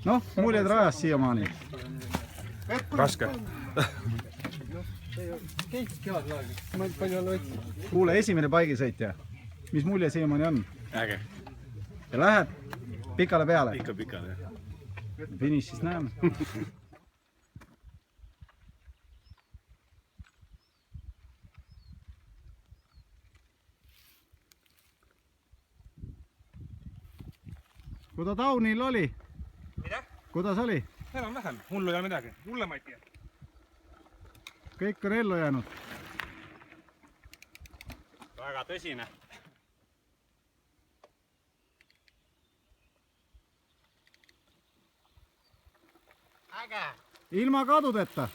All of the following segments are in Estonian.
Noh, muljed rajas siiamaani. Raske. Kuule, esimene paigisõitja. Mis mulje siiamaani on? Äge. Ja lähed pikale peale? Ikka pikale. Finišis näeme. Kuidas Taunil oli? Mida? Kuidas oli? Enam-vähem, hullu ei ole midagi, hullemaid tiedä. Kõik on ellu jäänud. Väga tõsine. Äge! Ilma kadudeta.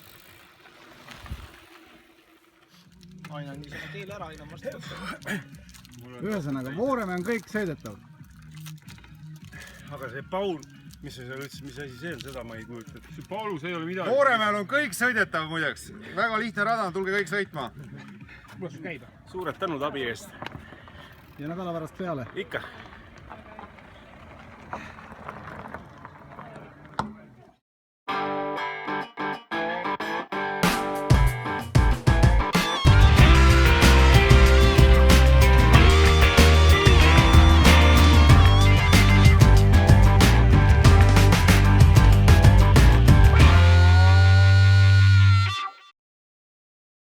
Aina on niisugune teel ära, aina on vastu võtta. Ühesõnaga, Vooremäe on kõik sõidetav. Aga see Paul, mis sa seal ütlesid, mis asi see on, seda ma ei kujuta. See Paulus ei ole midagi. Vooremäel on kõik sõidetav muideks. Väga lihtne rada, tulge kõik sõitma. Kuidas käib? Suured tänud abi eest. Ja nädala pärast peale. Ikka.